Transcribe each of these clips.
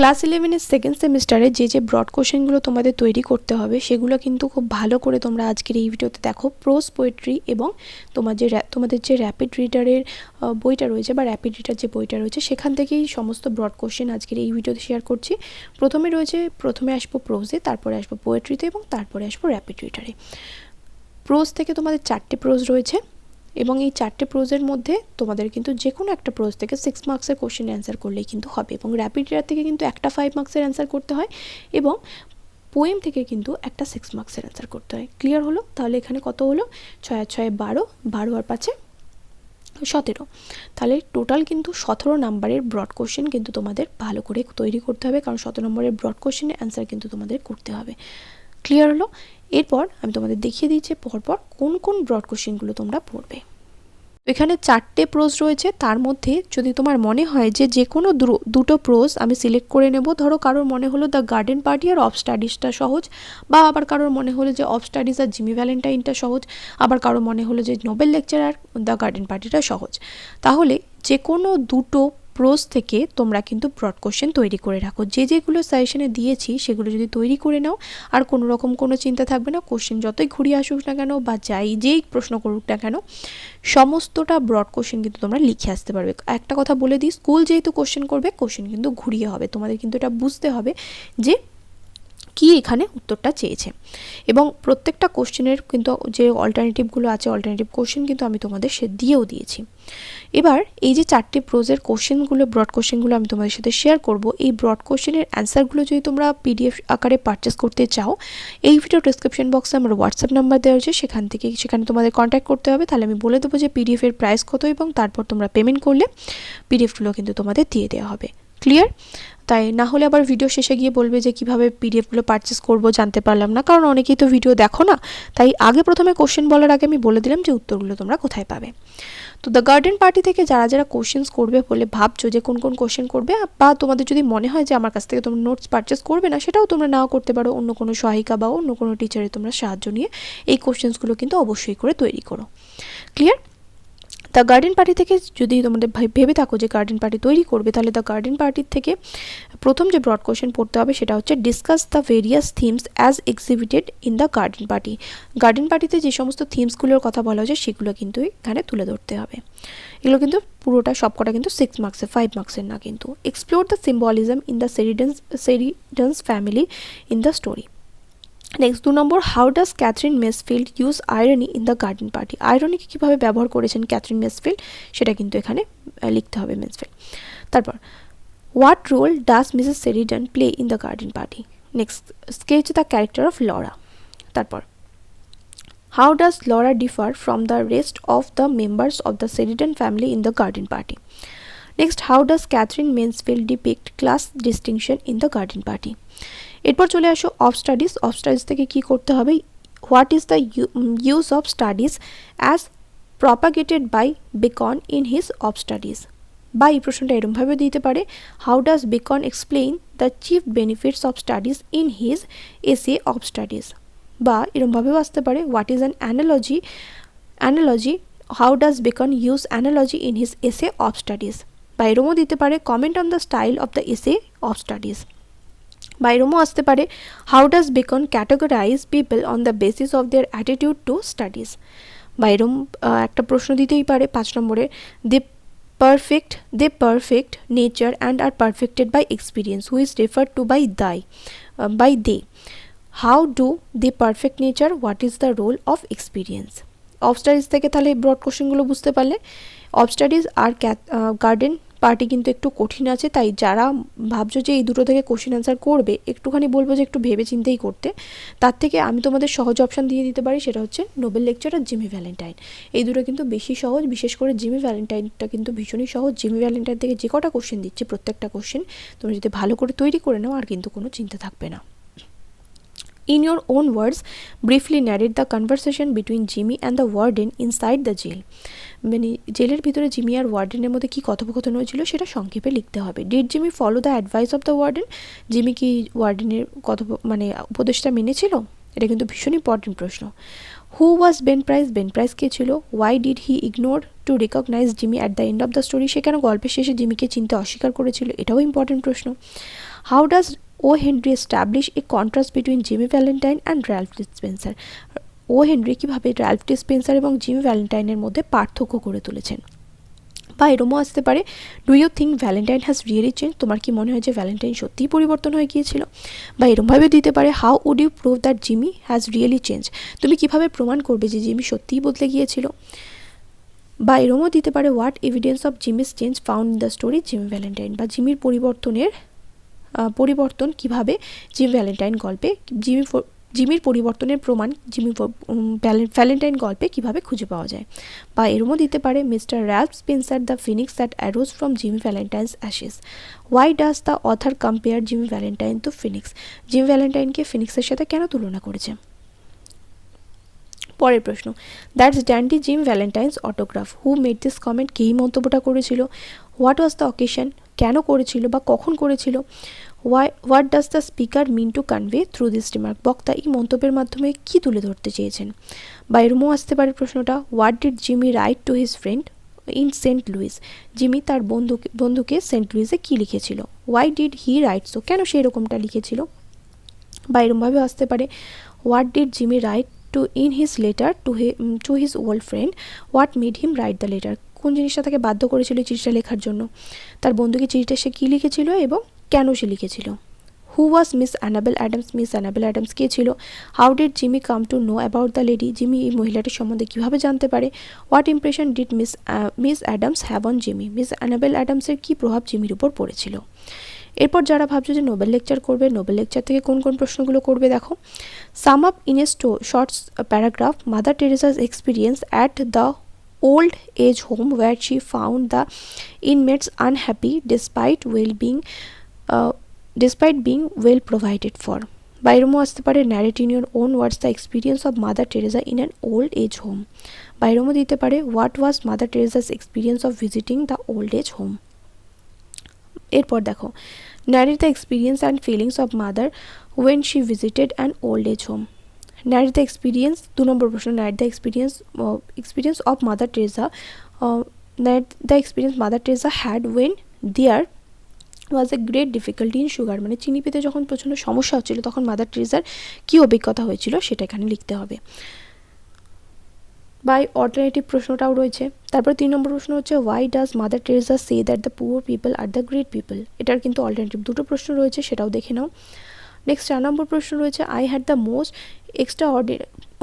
Class 11-এর second সেমিস্টারে যে broad কোশ্চেনগুলো তোমাদের তৈরি করতে হবে সেগুলো কিন্তু খুব ভালো করে তোমরা আজকের এই ভিডিওতে দেখো। প্রোজ পোয়েট্রি এবং তোমাদের যে র্যাপিড রিডারের বইটা রয়েছে বা র্যাপিড রিডার যে বইটা রয়েছে সেখান থেকেই সমস্ত ব্রড কোশ্চেন আজকের এই ভিডিওতে শেয়ার করছি। প্রথমে আসবো প্রোজে, তারপরে আসবো পোয়েট্রিতে এবং তারপরে আসবো র্যাপিড রিডারে। প্রোজ থেকে তোমাদের 4টে প্রোজ রয়েছে এবং এই 4টে প্রোজের মধ্যে তোমাদের কিন্তু যে কোনো একটা প্রোজ থেকে 6 মার্কসের কোশ্চেন অ্যান্সার করলেই কিন্তু হবে এবং র্যাপিড রিডার থেকে কিন্তু একটা 5 মার্কসের অ্যান্সার করতে হয় এবং পোয়েম থেকে কিন্তু একটা 6 মার্কসের অ্যান্সার করতে হয়। ক্লিয়ার হলো? তাহলে এখানে কত হলো? 6 আর 6 12, 12 আর 5 17। তাহলে টোটাল কিন্তু 17 নম্বরের ব্রড কোশ্চেন কিন্তু তোমাদের ভালো করে তৈরি করতে হবে, কারণ 17 নম্বরের ব্রড কোশ্চেনের অ্যান্সার কিন্তু তোমাদের করতে হবে। ক্লিয়ার হলো? এরপর আমি তোমাদের দেখিয়ে দিচ্ছি পরপর কোন কোন ব্রড কোশ্চেনগুলো তোমরা পড়বে। এখানে 4টে প্রোজ রয়েছে, তার মধ্যে যদি তোমার মনে হয় যে কোনো দুটো প্রোজ আমি সিলেক্ট করে নেব, ধরো কারোর মনে হলো দ্য গার্ডেন পার্টি আর অফ স্টাডিজটা সহজ, বা আবার কারোর মনে হলো যে অফ স্টাডিজ আর জিমি ভ্যালেন্টাইনটা সহজ, আবার কারোর মনে হলো যে নোবেল লেকচার আর দ্য গার্ডেন পার্টিটা সহজ, তাহলে যে কোনো দুটো প্রোজ থেকে তোমরা কিন্তু ব্রড কোশ্চেন তৈরি করে রাখো। যেগুলো সাজেশনে দিয়েছি সেগুলো যদি তৈরি করে নাও আর কোনো রকম কোনো চিন্তা থাকবে না। কোশ্চেন যতই ঘুরিয়ে আসুক না কেন বা যেই প্রশ্ন করুক না কেন, সমস্তটা ব্রড কোশ্চেন কিন্তু তোমরা লিখে আসতে পারবে। একটা কথা বলে দিই, স্কুল যেহেতু কোশ্চেন করবে, কোশ্চেন কিন্তু ঘুরিয়ে হবে, তোমাদের কিন্তু এটা বুঝতে হবে যে কি এখানে উত্তরটা চেয়েছে। এবং প্রত্যেকটা কোশ্চেনের কিন্তু যে অল্টারনেটিভগুলো আছে, অল্টারনেটিভ কোশ্চেন কিন্তু আমি তোমাদের দিয়েও দিয়েছি। এবার এই যে 4টে প্রোজের কোশ্চেনগুলো, ব্রড কোশ্চেনগুলো আমি তোমাদের সাথে শেয়ার করব। এই ব্রড কোশ্চেনের অ্যান্সারগুলো যদি তোমরা পিডিএফ আকারে পারচেস করতে চাও, এই ভিডিও ডেসক্রিপশন বক্সে আমার হোয়াটসঅ্যাপ নাম্বার দেওয়া হয়েছে, সেখানে তোমাদের কন্ট্যাক্ট করতে হবে। তাহলে আমি বলে দেবো যে পিডিএফের প্রাইস কত এবং তারপর তোমরা পেমেন্ট করলে পিডিএফগুলো কিন্তু তোমাদের দিয়ে দেওয়া হবে। ক্লিয়ার? তাই না হলে আবার ভিডিও শেষে গিয়ে বলবে যে কিভাবে পিডিএফগুলো পারচেস করব জানতে পারলাম না, কারণ অনেকেই তো ভিডিও দেখো না। তাই প্রথমে কোশ্চেন বলার আগে আমি বলে দিলাম যে উত্তরগুলো তোমরা কোথায় পাবে। তো দ্য গার্ডেন পার্টি থেকে যারা কোশ্চেন্স করবে বলে ভাবছো যে কোন কোন কোশ্চেন করবে, বা তোমাদের যদি মনে হয় যে আমার কাছ থেকে তোমরা নোটস পারচেস করবে না, সেটাও তোমরা নাও করতে পারো। অন্য কোনো সহায়িকা বা অন্য কোনো টিচারের তোমরা সাহায্য নিয়ে এই কোশ্চেন্সগুলো কিন্তু অবশ্যই করে তৈরি করো। ক্লিয়ার? দ্য গার্ডেন পার্টি থেকে যদি তোমাদের ভেবে থাকো যে গার্ডেন পার্টি তৈরি করবে, তাহলে দ্য গার্ডেন পার্টির থেকে প্রথম যে ব্রড কোশ্চেন পড়তে হবে সেটা হচ্ছে discuss the various themes as এক্সিবিটেড in the garden party. Garden পার্টিতে যে সমস্ত থিমসগুলোর কথা বলা হয়েছে সেগুলো কিন্তু এখানে তুলে ধরতে হবে। এগুলো কিন্তু পুরোটা সবকটা কিন্তু 6 মার্কসের, 5 মার্কসের না কিন্তু। Explore the symbolism in the Sheridans family in the story. Next 2 number, how does Katherine Mansfield use irony in the garden party. আয়রনিকে কীভাবে ব্যবহার করেছেন ক্যাথরিন মেসফিল্ড সেটা কিন্তু এখানে লিখতে হবে, মেসফিল্ড। তারপর what role does Mrs Sheridan play in the garden party. Next, sketch the character of Laura. তারপর how does Laura differ from the rest of the members of the Sheridan family in the garden party. Next, how does Katherine Mansfield depict class distinction in the garden party. এরপর চলে আসো of studies. Of studies থেকে কী করতে হবে? What is the use of studies as propagated by Bacon in his of studies. বা এই প্রশ্নটা এরমভাবে দিতে পারে, how does Bacon explain the chief benefits of studies in his essay of studies. বা এরমভাবেও আসতে পারে, what is an analogy how does Bacon use analogy in his essay of studies. বা এরমও দিতে পারে, comment on the style of the essay of studies. বা এরমও আসতে পারে, how does Bacon categorise people on the basis of their attitude to studies. বা এরম একটা প্রশ্ন দিতেই পারে 5 নম্বরে, they perfect nature and are perfected by experience which refer to by they. How do they perfect nature, what is the role of experience. Of studies থেকে তাহলে broad কোশ্চেনগুলো বুঝতে পারলে। অফ স্টাডিজ আর গার্ডেন পার্টি কিন্তু একটু কঠিন আছে, তাই যারা ভাবছো যে এই দুটো থেকে কোশ্চেন অ্যান্সার করবে, একটুখানি বলবো যে একটু ভেবে চিন্তেই করতে। তার থেকে আমি তোমাদের সহজ অপশান দিয়ে দিতে পারি, সেটা হচ্ছে নোবেল লেকচার আর জিমি ভ্যালেন্টাইন। এই দুটো কিন্তু বেশি সহজ, বিশেষ করে জিমি ভ্যালেন্টাইনটা কিন্তু ভীষণই সহজ। জিমি ভ্যালেন্টাইন থেকে যে কটা কোশ্চেন দিচ্ছে, প্রত্যেকটা কোশ্চেন তোমরা যদি ভালো করে তৈরি করে নাও আর কিন্তু কোনো চিন্তা থাকবে না। In your own words, briefly narrate the conversation between Jimmy and the warden inside the jail. মানে জেলের ভিতরে জিমি আর ওয়ার্ডেনের মধ্যে কী কথোপকথন হয়েছিল সেটা সংক্ষেপে লিখতে হবে। Did Jimmy follow the advice of the warden. Jimmy কি ওয়ার্ডেনের উপদেশটা মেনেছিল? এটা কিন্তু ভীষণ ইম্পর্টেন্ট প্রশ্ন। Who was Ben Price, Ben Price কে ছিল? Why did he ignore to recognise Jimmy at the end of the story, সে কেন গল্পের শেষে জিমিকে চিনতে অস্বীকার করেছিল? এটাও ইম্পর্টেন্ট প্রশ্ন। How does O Henry establish a contrast between Jimmy Valentine and Ralph Dispenser, O Henry কীভাবে র্যালফ ডিসপেন্সার এবং জিমি ভ্যালেন্টাইনের মধ্যে পার্থক্য করে তুলেছেন? বা এরমও আসতে পারে, do you think Valentine has really change, তোমার কি মনে হয় যে ভ্যালেন্টাইন সত্যিই পরিবর্তন হয়ে গিয়েছিল? বা এরমভাবে দিতে পারে, how would you prove that Jimmy has really change, তুমি কিভাবে প্রমাণ করবে যে জিমি সত্যিই বদলে গিয়েছিল? বা এরমও দিতে পারে, what evidence of Jimmy's change found in the story Jimmy Valentine, বা জিমির পরিবর্তন কিভাবে জিমি ভ্যালেন্টাইন গল্পে জিমির পরিবর্তনের প্রমাণ জিমি ভ্যালেন্টাইন গল্পে কিভাবে খুঁজে পাওয়া যায়? বা এরমও দিতে পারে, Mr Ralph Spencer the phoenix that arose from Jimmy Valentine's ashes, why does the author compare Jimmy Valentine to phoenix, Jimmy ভ্যালেন্টাইনকে ফিনিক্সের সাথে কেন তুলনা করেছে? পরের প্রশ্ন, that's dandy Jim Valentine's autograph, who made this comment, কেই মন্তব্যটা করেছিল? হোয়াট ওয়াজ দ্য অকেশন, কেন করেছিল বা কখন করেছিল? What does the speaker mean to convey through this remark, বক্তা এই মন্তব্যের মাধ্যমে কি তুলে ধরতে চেয়েছেন? বা এরমও আসতে পারে প্রশ্নটা, what did Jimmy write to his friend in Saint Louis, জিমি তার বন্ধুকে সেন্ট লুইসে কী লিখেছিল? Why did he write so, কেন সে এরকমটা লিখেছিল? বা এরমভাবে আসতে পারে, what did Jimmy write to in his letter to his old friend, what made him write the letter, কোন জিনিসটা তাকে বাধ্য করেছিল চিঠিটা লেখার জন্য? তার বন্ধুকে চিঠিটা সে কী লিখেছিল এবং কেন সে লিখেছিল? Who was Miss Annabel Adams, Miss Annabel Adams কে ছিল? How did Jimmy come to know about the lady, Jimmy এই মহিলাটির সম্বন্ধে কীভাবে জানতে পারে? What impression did Miss Adams have on Jimmy, Miss Annabel অ্যাডামসের কী প্রভাব জিমির উপর পড়েছিল? এরপর যারা ভাবছো যে নোবেল লেকচার করবে, নোবেল লেকচার থেকে কোন কোন প্রশ্নগুলো করবে দেখো, sum up in a shorts paragraph mother Teresa's experience at the old age home where she found the inmates unhappy despite being well provided for. বা এরমও আসতে পারে, narrate in your own words the experience of Mother Teresa in an old age home. বা এরমও দিতে পারে, what was Mother Teresa's experience of visiting the old age home. এরপর দেখো, narrate the experience and feelings of mother when she visited an old age home. Narrate the experience, 2 নম্বর প্রশ্ন, narrate the experience of Mother Teresa, narrate the experience Mother Teresa had when there was a great difficulty in sugar, মানে চিনি পেতে যখন প্রচণ্ড সমস্যা হচ্ছিল তখন মাদার টেরেসার কী অভিজ্ঞতা হয়েছিল সেটা এখানে লিখতে হবে। বাই অল্টারনেটিভ প্রশ্নটাও রয়েছে। তারপর 3 নম্বর প্রশ্ন হচ্ছে, why does Mother Teresa say that the poor people are the great people, এটার কিন্তু অল্টারনেটিভ 2টো প্রশ্ন রয়েছে, সেটাও দেখে নাও। নেক্সট 4 নম্বর প্রশ্ন রয়েছে, I had the most extra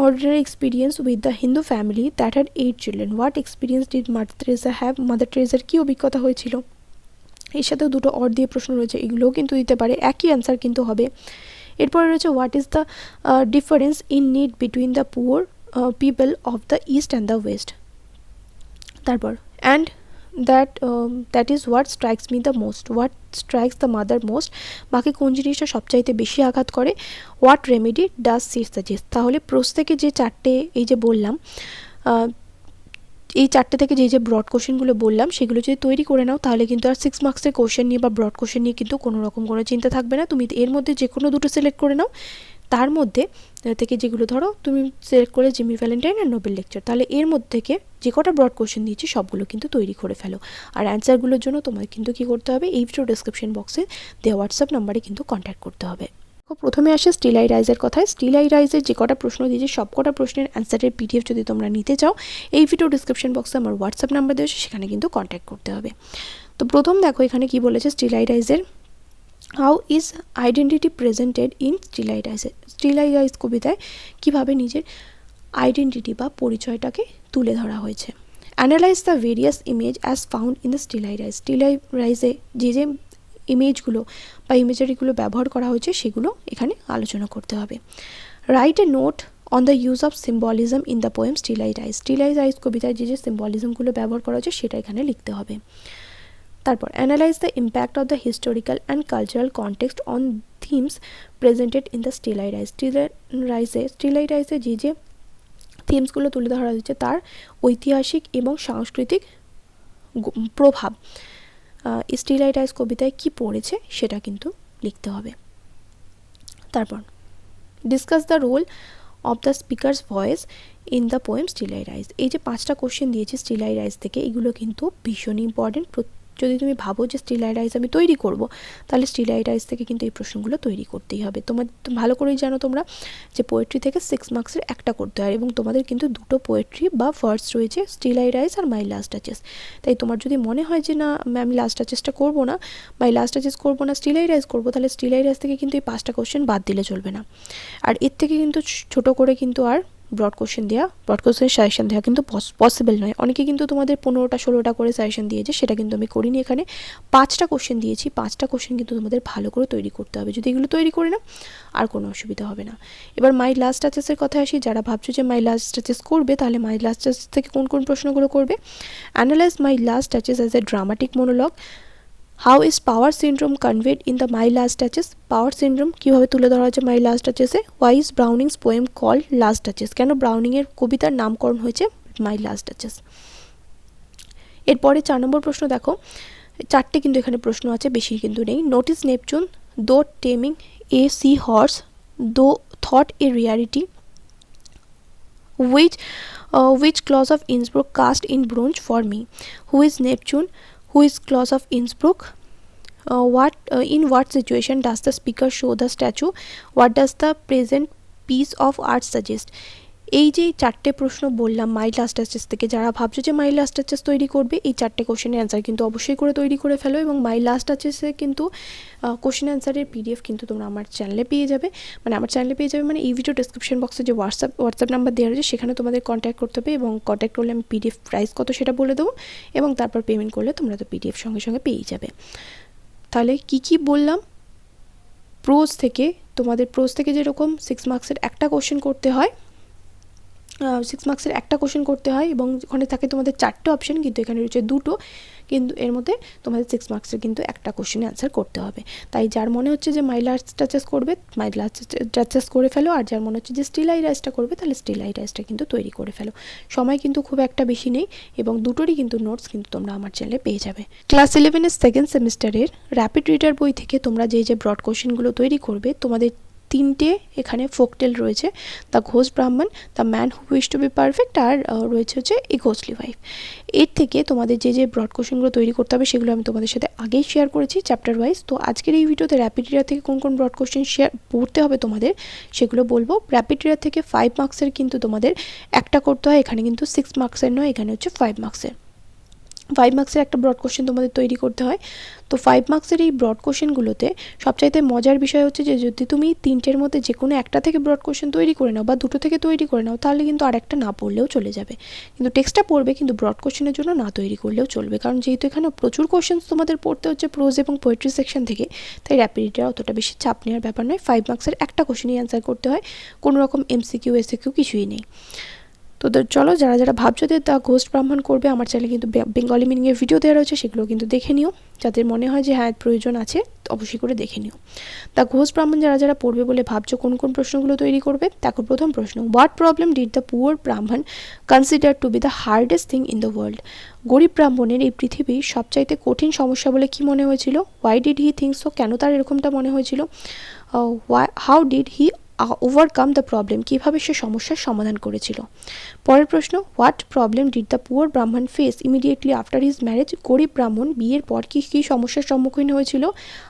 ordinary experience with the Hindu family that had 8 children, what experience did mother Teresa have, mother টেরেসার কী অভিজ্ঞতা হয়েছিল? এর সাথেও 2টো অর দিয়ে প্রশ্ন রয়েছে, এগুলোও কিন্তু দিতে পারে, একই অ্যান্সার কিন্তু হবে। এরপরে রয়েছে, what is the difference in need between the poor people of the east and the west. তারপর, and that is what strikes me the most, what strikes the mother most, মাকে কোন জিনিসটা সবচাইতে বেশি আঘাত করে? What remedy does she suggest. তাহলে prose থেকে যে 4টে এই যে বললাম, এই 4টে থেকে যে ব্রড কোশ্চেনগুলো বললাম সেগুলো যদি তৈরি করে নাও তাহলে কিন্তু আর 6 মার্কসের কোশ্চেন নিয়ে বা ব্রড কোশ্চেন নিয়ে কিন্তু কোনো রকম কোনো চিন্তা থাকবে না। তুমি এর মধ্যে যে কোনো 2টো সিলেক্ট করে নাও, তার মধ্যে থেকে যেগুলো ধরো তুমি সিলেক্ট করে জিমি ভ্যালেন্টাইন আর নোবেল লেকচার, তাহলে এর মধ্যে থেকে যে কটা ব্রড কোশ্চেন দিয়েছি সবগুলো কিন্তু তৈরি করে ফেলো। আর অ্যান্সারগুলোর জন্য তোমাকে কিন্তু কী করতে হবে, এই ভিডিও ডেসক্রিপশন বক্সে দেওয়া হোয়াটসঅ্যাপ নাম্বারে কিন্তু কন্ট্যাক্ট করতে হবে। প্রথমে আসে স্টিল আই রাইজের কথায়। স্টিল আই রাইজের যে কটা প্রশ্ন দিয়েছে সব কটা প্রশ্নের অ্যান্সারের পিডিএফ যদি তোমরা নিতে চাও, এই ভিডিও ডিসক্রিপশন বক্সে আমার হোয়াটসঅ্যাপ নাম্বার দিয়েছে, সেখানে কিন্তু কন্ট্যাক্ট করতে হবে। তো প্রথম দেখো এখানে কি বলেছে, স্টিল আই রাইজের how is identity presented in still I rise. Still I rise কবিতায় কীভাবে নিজের আইডেন্টিটি বা পরিচয়টাকে তুলে ধরা হয়েছে। Analyse the various image as found in the still I rise. Still I রাইজে যে ইমেজগুলো বা ইমেজারিগুলো ব্যবহার করা হয়েছে সেগুলো এখানে আলোচনা করতে হবে। Write a note on the use of symbolism in the poem Still I rise. Still I rise কবিতায় যে সিম্বলিজমগুলো ব্যবহার করা হয়েছে সেটা এখানে লিখতে হবে। তারপর, analyze the impact of the historical and cultural context on themes presented in the still I rise. Still I রাইজে যে থিমসগুলো তুলে ধরা হয়েছে তার ঐতিহাসিক এবং সাংস্কৃতিক প্রভাব স্টিল আই রাইজ কবিতায় কী পড়েছে সেটা কিন্তু লিখতে হবে। তারপর, discuss the role of the speaker's voice in the poem Still I Rise. এই যে 5টা কোশ্চেন দিয়েছি স্টিল আই রাইজ থেকে, এগুলো কিন্তু ভীষণ ইম্পর্টেন্ট। যদি তুমি ভাবো যে স্টিল আই রাইজ আমি তৈরি করব, তাহলে স্টিল আই রাইজ থেকে কিন্তু এই প্রশ্নগুলো তৈরি করতেই হবে। তোমার ভালো করেই জানো তোমরা যে পোয়েট্রি থেকে 6 মার্কসের একটা করতে হয়, এবং তোমাদের কিন্তু দুটো পোয়েট্রি বা ভার্স রয়েছে, স্টিল আই রাইজ আর মাই লাস্ট টাচেস। তাই তোমার যদি মনে হয় যে না আমি লাস্ট টাচেসটা করবো না, মাই লাস্ট টাচেস করবো না, স্টিল আই রাইজ করবো, তাহলে স্টিল আই রাইজ থেকে কিন্তু এই 5টা কোশ্চেন বাদ দিলে চলবে না। আর এর থেকে কিন্তু ছোট করে কিন্তু আর ব্রড কোশ্চেন সাজেশন দেওয়া কিন্তু পসিবল নয়। অনেকে কিন্তু তোমাদের 15টা 16টা করে সাজেশন দিয়েছে, সেটা কিন্তু আমি করিনি। এখানে 5টা কোশ্চেন দিয়েছি, 5টা কোশ্চেন কিন্তু তোমাদের ভালো করে তৈরি করতে হবে। যদি এগুলো তৈরি করে না আর কোনো অসুবিধা হবে না। এবার মাই লাস্ট টাচেসের কথা আসি। যারা ভাবছো যে মাই লাস্ট টাচেস করবে, তাহলে মাই লাস্ট টাচেস থেকে কোন কোন প্রশ্নগুলো করবে? Analyze my last touches as a dramatic monologue. How is power syndrome conveyed in the my last touches? Power syndrome কীভাবে তুলে ধরা হয়েছে মাই লাস্ট টাচেসে? Why is Browning's poem called last touches? কেন ব্রাউনিংয়ের কবিতার নামকরণ হয়েছে মাই লাস্ট টাচেস? এরপরে 4 নম্বর প্রশ্ন দেখো, 4টে কিন্তু এখানে প্রশ্ন আছে, বেশি কিন্তু নেই। নোটিস নেপচুন দো টেমিং এ সি হর্স দো thought A reality, which clause of Innsbruck cast in bronze for me? Who is Neptune? Who is clause of Innsbruck? In what situation does the speaker show the statue? What does the present piece of art suggest? এই যে 4টে প্রশ্ন বললাম মাই last touches থেকে, যারা ভাবছো যে মাই last touches তৈরি করবে, এই 4টে কোশ্চেনের অ্যান্সার কিন্তু অবশ্যই তৈরি করে ফেলো। এবং মাই লাস্ট টাচেসে কিন্তু কোশ্চেন অ্যান্সারের পিডিএফ কিন্তু তোমরা আমার চ্যানেলে পেয়ে যাবে। মানে এই ভিডিও ডিসক্রিপশন বক্সে যে হোয়াটসঅ্যাপ নাম্বার দেওয়া রয়েছে, সেখানে তোমাদের কন্ট্যাক্ট করতে হবে, এবং কন্ট্যাক্ট করলে আমি পিডিএফ প্রাইস কত সেটা বলে দেবো, এবং তারপর পেমেন্ট করলে তোমরা তো পিডিএফ সঙ্গে সঙ্গে পেয়েই যাবে। তাহলে কি বললাম? প্রোজ থেকে যেরকম 6 মার্কসের একটা কোশ্চেন করতে হয়, 6 মার্কসের একটা কোশ্চেন করতে হয়, এবং ওখানে থাকে তোমাদের 4টে অপশন, কিন্তু এখানে রয়েছে 2টো, কিন্তু এর মধ্যে তোমাদের 6 মার্কসের কিন্তু একটা কোশ্চেনে অ্যান্সার করতে হবে। তাই যার মনে হচ্ছে যে মাই লাস্ট টাচেস করবে, মাই লাস্ট টাচেস করে ফেলো, আর যার মনে হচ্ছে যে স্টিল আই রাইজটা করবে, তাহলে স্টিল আই রাইজটা কিন্তু তৈরি করে ফেলো। সময় কিন্তু খুব একটা বেশি নেই, এবং দুটোরই কিন্তু নোটস কিন্তু তোমরা আমার চ্যানেলে পেয়ে যাবে। ক্লাস 11-এর সেকেন্ড সেমিস্টারের র্যাপিড রিডার বই থেকে তোমরা যে ব্রড কোশ্চেনগুলো তৈরি করবে, তোমাদের 3টে এখানে ফোকটেল রয়েছে, দ্য ঘোষ Brahman, the man who wish to be perfect, আর রয়েছে হচ্ছে এ ঘোষলি ওয়াইফ। এর থেকে তোমাদের যে ব্রড কোশ্চেনগুলো তৈরি করতে হবে, সেগুলো আমি তোমাদের সাথে আগেই শেয়ার করেছি চ্যাপ্টার ওয়াইজ। তো আজকের এই ভিডিওতে র্যাপিড রিডার থেকে কোন কোন ব্রড কোশ্চেন পড়তে হবে তোমাদের, সেগুলো বলবো। র্যাপিড রিডার থেকে 5 মার্কসের কিন্তু তোমাদের একটা করতে হয়, এখানে কিন্তু 6 মার্কসের নয়, এখানে হচ্ছে 5 মার্কসের। 5 মার্কসের একটা ব্রড কোশ্চেন তোমাদের তৈরি করতে হয়। তো 5 মার্কসের এই ব্রড কোশ্চেনগুলোতে সবচাইতে মজার বিষয় হচ্ছে যে যদি তুমি 3টের মধ্যে যে কোনো একটা থেকে ব্রড কোশ্চেন তৈরি করে নাও, বা 2টো থেকে তৈরি করে নাও, তাহলে কিন্তু আরেকটা না পড়লেও চলে যাবে। কিন্তু টেক্সটটা পড়বে, কিন্তু ব্রড কোশ্চেনের জন্য না তৈরি করলেও চলবে, কারণ যেহেতু এখানে প্রচুর কোশ্চেন তোমাদের পড়তে হচ্ছে প্রোজ এবং পোয়েট্রি সেকশন থেকে, তাই র্যাপিড রিডার অতটা বেশি চাপ নেওয়ার ব্যাপার নয়। 5 মার্কসের একটা কোশ্চেনই অ্যান্সার করতে হয়, কোনো রকম এমসিকিউ এসিকিউ কিছুই নেই। তো চলো, যারা ভাবছো যে দ্য ঘোস্ট ব্রাহ্মণ করবে, আমার চ্যানেলে কিন্তু বেঙ্গলি মিনিংয়ের ভিডিও দেওয়া রয়েছে, সেগুলো কিন্তু দেখে নিও। যাদের মনে হয় যে হ্যাঁ প্রয়োজন আছে, অবশ্যই করে দেখে নিও। দ্য ঘোস্ট ব্রাহ্মণ যারা পড়বে বলে ভাবছো, কোন কোন প্রশ্নগুলো তৈরি করবে দেখো। প্রথম প্রশ্ন, what problem did the poor Brahman consider to be the hardest thing in the world? গরিব ব্রাহ্মণের এই পৃথিবীর সবচাইতে কঠিন সমস্যা বলে কি মনে হয়েছিল? Why did he think so? কেন তার এরকমটা মনে হয়েছিল? How did he overcome the problem? কীভাবে সে সমস্যার সমাধান করেছিল? পরের প্রশ্ন, what problem did the poor Brahman face immediately after his marriage? গরিব ব্রাহ্মণ বিয়ের পর কী সমস্যার সম্মুখীন হয়েছিল?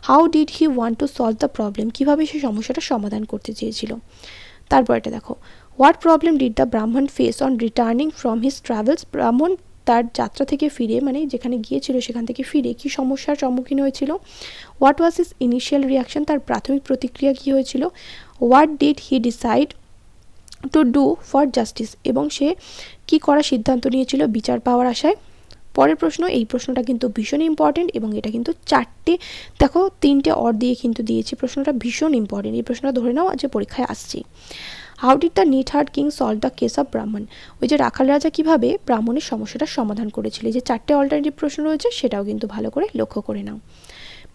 How did he want to solve the problem? কীভাবে সে সমস্যাটা সমাধান করতে চেয়েছিল? তারপরটা দেখো, what problem did the Brahman face on returning from his travels? ব্রাহ্মণ তার যাত্রা থেকে ফিরে, মানে যেখানে গিয়েছিল সেখান থেকে ফিরে কী সমস্যার সম্মুখীন হয়েছিল? What was his initial reaction? তার প্রাথমিক প্রতিক্রিয়া কী হয়েছিল? What did he decide to do for justice? এবং সে কি করার সিদ্ধান্ত নিয়েছিল বিচার পাওয়ার আশায়? পরের প্রশ্ন, এই প্রশ্নটা কিন্তু ভীষণ ইম্পর্টেন্ট, এবং এটা কিন্তু 4টে, দেখো 3টে অর দিয়ে কিন্তু দিয়েছি। প্রশ্নটা ভীষণ ইম্পর্টেন্ট, এই প্রশ্নটা ধরে নাও যে পরীক্ষায় আসছে। How did the neat heart king solve the case of Brahmin? ওই যে রাখাল রাজা কীভাবে ব্রাহ্মণের সমস্যাটার সমাধান করেছিল? এই যে 4টে অল্টারনেটিভ প্রশ্ন রয়েছে, সেটাও কিন্তু ভালো করে লক্ষ্য করে নাও।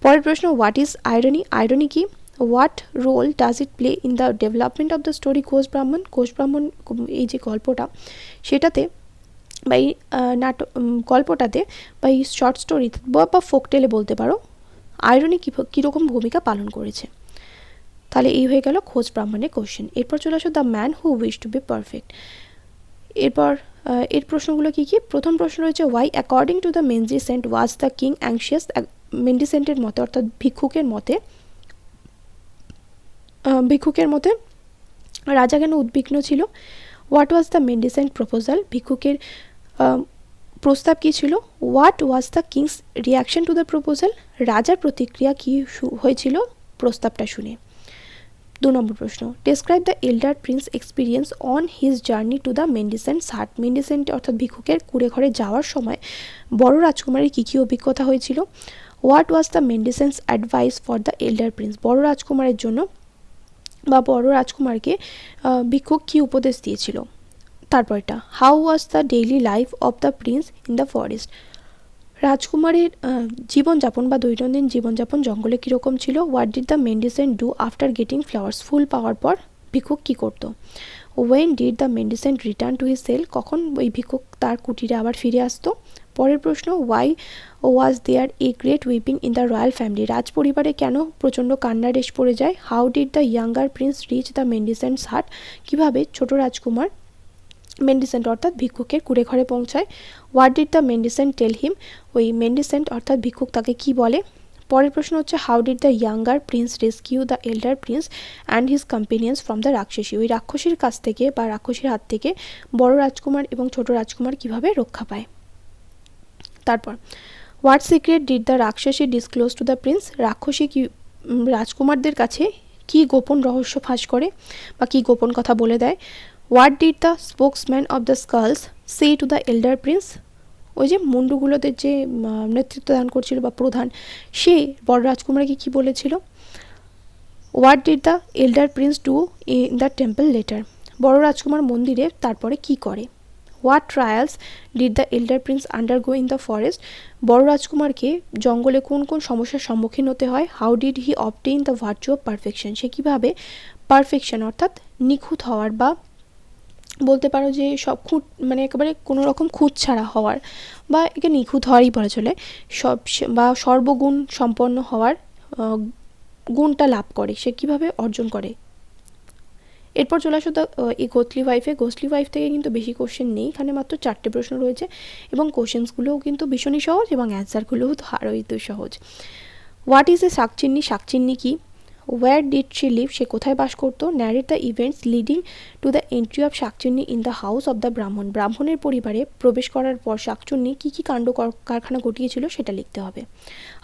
পরের প্রশ্ন, হোয়াট ইজ আয়রনি? আয়রনি কি? What role does it play in the development of the story ঘোষ ব্রাহ্মণ? ঘোষ ব্রাহ্মণ এই যে গল্পটা, সেটাতে বা এই গল্পটাতে বা এই শর্ট স্টোরিতে বা ফোকটেলে বলতে পারো, আয়রনি কীরকম ভূমিকা পালন করেছে? তাহলে এই হয়ে গেল খোঁজ ব্রাহ্মণের কোশ্চেন। এরপর চলে আসো the man who wish to be perfect. এরপর এর প্রশ্নগুলো কী কী? প্রথম প্রশ্ন রয়েছে why according to the mendicant was the king anxious. মেন্ডিসেন্টের মতে অর্থাৎ ভিক্ষুকের মতে রাজা কেন উদ্বিগ্ন ছিল? What was the mendicant proposal. ভিক্ষুকের প্রস্তাব কী ছিল? What was the king's reaction to the proposal. রাজার প্রতিক্রিয়া কী হয়েছিল প্রস্তাবটা শুনে। 2 নম্বর প্রশ্ন describe the elder prince experience on his journey to the mendicant's হাট। মেন্ডিসেন্ট অর্থাৎ ভিক্ষুকের কুঁড়ে ঘরে যাওয়ার সময় বড় রাজকুমারের কী কী অভিজ্ঞতা হয়েছিল। What was the mendicant's advice for the elder prince. বড় রাজকুমারের জন্য বা বড় রাজকুমারকে ভিক্ষুক কী উপদেশ দিয়েছিল। তারপরটা how was the daily life of the prince in the forest. রাজকুমারের জীবনযাপন বা দৈনন্দিন জীবনযাপন জঙ্গলে কীরকম ছিল। What did the mendicant do after getting flowers. ফুল পাওয়ার পর ভিক্ষুক কী করতো। When did the mendicant return to his cell. কখন ওই ভিক্ষুক তার কুটিরে আবার ফিরে আসতো। পরের প্রশ্ন why was there a great weeping in the royal family. রাজ পরিবারে কেন প্রচণ্ড কান্নার রেশ পড়ে যায়। How did the younger prince reach the mendicant's hut. কীভাবে ছোট রাজকুমার মেন্ডিসেন্ট অর্থাৎ ভিক্ষুকের কুঁড়ে ঘরে পৌঁছায়। হোয়াট ডিড দ্য মেন্ডিসেন্ট টেল হিম। ওই মেন্ডিসেন্ট অর্থাৎ ভিক্ষুক তাকে কি বলে। পরের প্রশ্ন হচ্ছে how did the younger Prince rescue the elder Prince and his companions from the রাক্ষসী। ওই রাক্ষসীর কাছ থেকে বা রাক্ষসীর হাত থেকে বড় রাজকুমার এবং ছোট রাজকুমার কিভাবে রক্ষা পায়। তারপর হোয়াট সিক্রেট ডিড দ্য রাক্ষসী ডিসক্লোজ টু দ্য প্রিন্স। রাক্ষসী কি রাজকুমারদের কাছে কি গোপন রহস্য ফাঁস করে বা কি গোপন কথা বলে দেয়। What did the spokesman of the skulls say to the elder prince. ওই যে মুন্ডুগুলোদের যে নেতৃত্ব দান করছিল বা প্রধান, সে বড় রাজকুমারকে কী বলেছিল। What did the elder prince do in the temple later. বড় রাজকুমার মন্দিরে তারপরে কি করে। What trials did the elder prince undergo in the forest. বড় রাজকুমারকে জঙ্গলে কোন কোন সমস্যার সম্মুখীন হতে হয়। How did he obtain the virtue of perfection. সে কীভাবে পারফেকশন অর্থাৎ নিখুঁত হওয়ার বা বলতে পারো যে সব খুঁত মানে একেবারে কোনো রকম খুঁত ছাড়া হওয়ার বা একে নিখুঁত হওয়ারই বলা চলে সব বা সর্বগুণ সম্পন্ন হওয়ার গুণটা লাভ করে সে কীভাবে অর্জন করে। এরপর চলে আসো এই গোসলি ওয়াইফে। গোসলি ওয়াইফ থেকে কিন্তু বেশি কোশ্চেন নেই, এখানে মাত্র 4টে প্রশ্ন রয়েছে এবং কোশ্চেন্সগুলোও কিন্তু ভীষণই সহজ এবং অ্যান্সারগুলোও তো আরোই তো সহজ। What is a Shakchinni. শাকচিন্নি কি। Where did she live. সে কোথায় বাস করতো। Narrate the events leading to the entry of Shakchunni in the house of the Brahman. ব্রাহ্মণের পরিবারে প্রবেশ করার পর শাকচুন্নি কী কী কাণ্ড কারখানা ঘটিয়েছিল সেটা লিখতে হবে।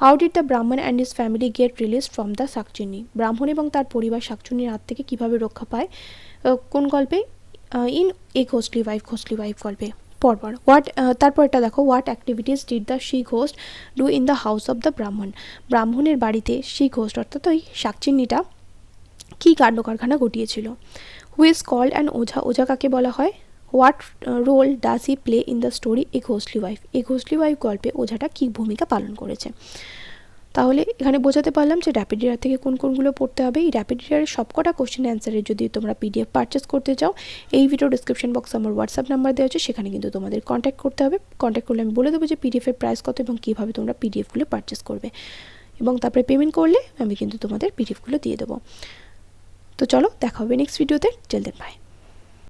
হাউ ডিড দ্য ব্রাহ্মণ and his family get release from the শাকচুন্নি। ব্রাহ্মণ এবং তার পরিবার শাকচুন্নির হাত থেকে কীভাবে রক্ষা পায় কোন গল্পে। ইন এ ঘোস্টলি ওয়াইফ গল্পে। পরপর তারপর এটা দেখো what activities did the she ghost do in the house of the Brahman. ব্রাহ্মণের বাড়িতে শি ঘোস্ট অর্থাৎ ওই শাকচিন্নিটা কী কাণ্ড কারখানা ঘটিয়েছিল। Who is called an ojha. ওঝা কাকে বলা হয়। What role does he play in the story a ghostly wife. A ghostly wife গল্পে ওঝাটা কী ভূমিকা পালন করেছে। তাহলে এখানে বোঝাতে পারলাম যে র্যাপিড রিডার থেকে কোন কোনগুলো পড়তে হবে। এই র্যাপিড রিডারের সবকটা কোশ্চেন অ্যান্সারের যদি তোমরা পিডিএফ পারচেস করতে চাও, এই ভিডিও ডিসক্রিপশন বক্সে আমার হোয়াটসঅ্যাপ নাম্বার দেওয়া আছে, সেখানে কিন্তু তোমাদের কন্ট্যাক্ট করতে হবে। কন্ট্যাক্ট করলে আমি বলে দেবো যে পিডিএফের প্রাইস কত এবং কীভাবে তোমরা পিডিএফগুলো পারচেস করবে, এবং তারপরে পেমেন্ট করলে আমি কিন্তু তোমাদের পিডিএফগুলো দিয়ে দেবো। তো চলো দেখা হবে নেক্সট ভিডিওতে। Till then by.